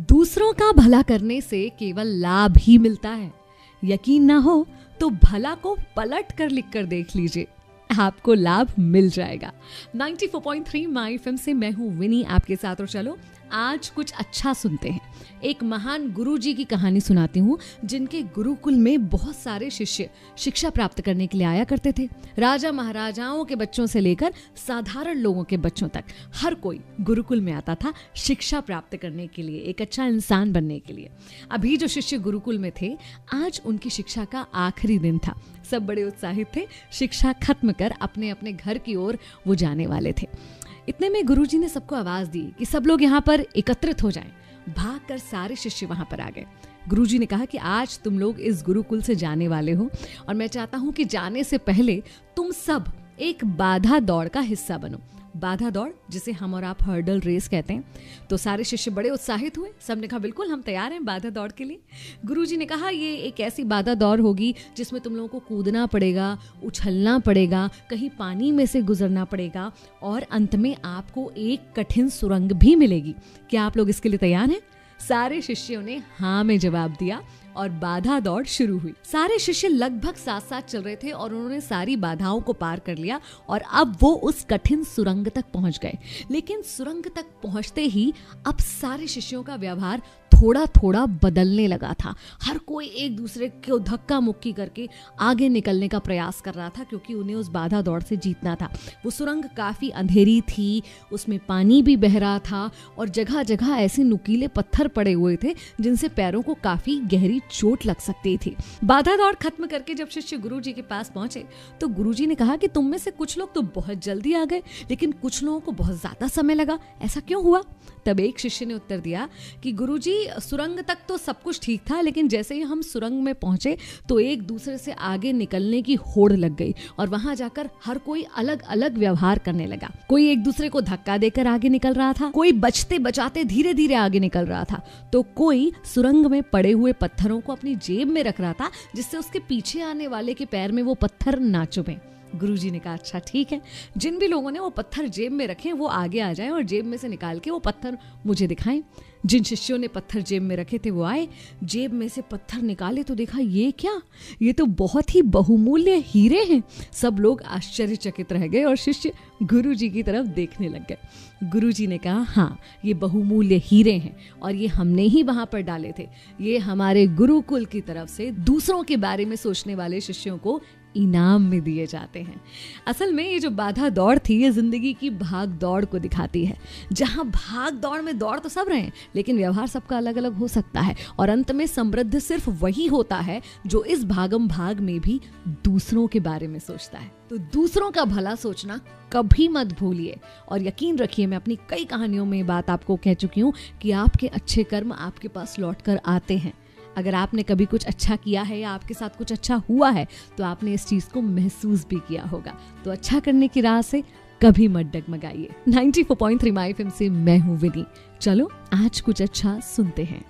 दूसरों का भला करने से केवल लाभ ही मिलता है। यकीन ना हो तो भला को पलट कर लिख कर देख लीजिए, आपको लाभ मिल जाएगा। 94.3 माई एफएम से मैं हूं विनी आपके साथ, और चलो आज कुछ अच्छा सुनते हैं। एक महान गुरुजी की कहानी सुनाती हूँ, जिनके गुरुकुल में बहुत सारे शिष्य शिक्षा प्राप्त करने के लिए आया करते थे। राजा महाराजाओं के बच्चों से लेकर साधारण लोगों के बच्चों तक हर कोई गुरुकुल में आता था शिक्षा प्राप्त करने के लिए, एक अच्छा इंसान बनने के लिए। अभी जो शिष्य गुरुकुल में थे, आज उनकी शिक्षा का आखिरी दिन था। सब बड़े उत्साहित थे, शिक्षा खत्म कर अपने अपने घर की ओर वो जाने वाले थे। इतने में गुरुजी ने सबको आवाज दी कि सब लोग यहाँ पर एकत्रित हो जाएं। भागकर सारे शिष्य वहां पर आ गए। गुरुजी ने कहा कि आज तुम लोग इस गुरुकुल से जाने वाले हो, और मैं चाहता हूं कि जाने से पहले तुम सब एक बाधा दौड़ का हिस्सा बनो। बाधा दौड़, जिसे हम और आप हर्डल रेस कहते हैं। तो सारे शिष्य बड़े उत्साहित हुए, सबने कहा बिल्कुल हम तैयार हैं बाधा दौड़ के लिए। गुरुजी ने कहा ये एक ऐसी बाधा दौड़ होगी जिसमें तुम लोगों को कूदना पड़ेगा, उछलना पड़ेगा, कहीं पानी में से गुजरना पड़ेगा, और अंत में आपको एक कठिन सुरंग भी मिलेगी। क्या आप लोग इसके लिए तैयार हैं? सारे शिष्यों ने हाँ में जवाब दिया और बाधा दौड़ शुरू हुई। सारे शिष्य लगभग साथ साथ चल रहे थे और उन्होंने सारी बाधाओं को पार कर लिया, और अब वो उस कठिन सुरंग तक पहुंच गए। लेकिन सुरंग तक पहुंचते ही अब सारे शिष्यों का व्यवहार थोड़ा थोड़ा बदलने लगा था। हर कोई एक दूसरे को धक्का मुक्की करके आगे निकलने का प्रयास कर रहा था, क्योंकि उन्हें उस बाधा दौड़ से जीतना था। वो सुरंग काफी अंधेरी थी, उसमें पानी भी बह रहा था, और जगह जगह ऐसे नुकीले पत्थर पड़े हुए थे जिनसे पैरों को काफी गहरी चोट लग सकती थी। बाधा दौड़ खत्म करके जब शिष्य गुरुजी के पास पहुंचे तो गुरुजी ने कहा कि तुम में से कुछ लोग तो बहुत जल्दी आ गए, लेकिन कुछ लोगों को बहुत ज्यादा समय लगा, ऐसा क्यों हुआ? तब एक शिष्य ने उत्तर दिया कि गुरुजी, सुरंग तक तो सब कुछ ठीक था, लेकिन जैसे ही हम सुरंग में पहुंचे तो एक दूसरे से आगे निकलने की होड़ लग गई, और वहां जाकर हर कोई अलग अलग व्यवहार करने लगा। कोई एक दूसरे को धक्का देकर आगे निकल रहा था, कोई बचते बचाते धीरे धीरे आगे निकल रहा था, तो कोई सुरंग में पड़े हुए पत्थरों को अपनी जेब में रख रहा था, जिससे उसके पीछे आने वाले के पैर में वो पत्थर ना चुभे। गुरुजी ने कहा अच्छा ठीक है, जिन भी लोगों ने वो पत्थर जेब में रखे वो आगे आ जाएं और जेब में से निकाल के वो पत्थर मुझे दिखाएं। जिन शिष्यों ने पत्थर जेब में रखे थे वो आए, जेब में से पत्थर निकाले तो देखा ये क्या, ये तो बहुत ही बहुमूल्य हीरे हैं। सब लोग आश्चर्यचकित रह गए और शिष्य गुरुजी की तरफ देखने लग गए। गुरुजी ने कहा हाँ, ये बहुमूल्य हीरे हैं, और ये हमने ही वहां पर डाले थे। ये हमारे गुरुकुल की तरफ से दूसरों के बारे में सोचने वाले शिष्यों को इनाम में दिए जाते हैं। असल में ये जो बाधा दौड़ थी, ये जिंदगी की भाग दौड़ को दिखाती है, जहां भाग दौड़ में दौड़ तो सब रहे हैं, लेकिन व्यवहार सबका अलग अलग हो सकता है, और अंत में समृद्ध सिर्फ वही होता है जो इस भागम भाग में भी दूसरों के बारे में सोचता है। तो दूसरों का भला सोचना कभी मत भूलिए, और यकीन रखिए मैं अपनी कई कहानियों में बात आपको कह चुकी हूँ कि आपके अच्छे कर्म आपके पास लौट कर आते हैं। अगर आपने कभी कुछ अच्छा किया है या आपके साथ कुछ अच्छा हुआ है तो आपने इस चीज को महसूस भी किया होगा। तो अच्छा करने की राह से कभी मत डगमगाइए। 94.3 माई एफएम से मैं हूँ विनी। चलो आज कुछ अच्छा सुनते हैं।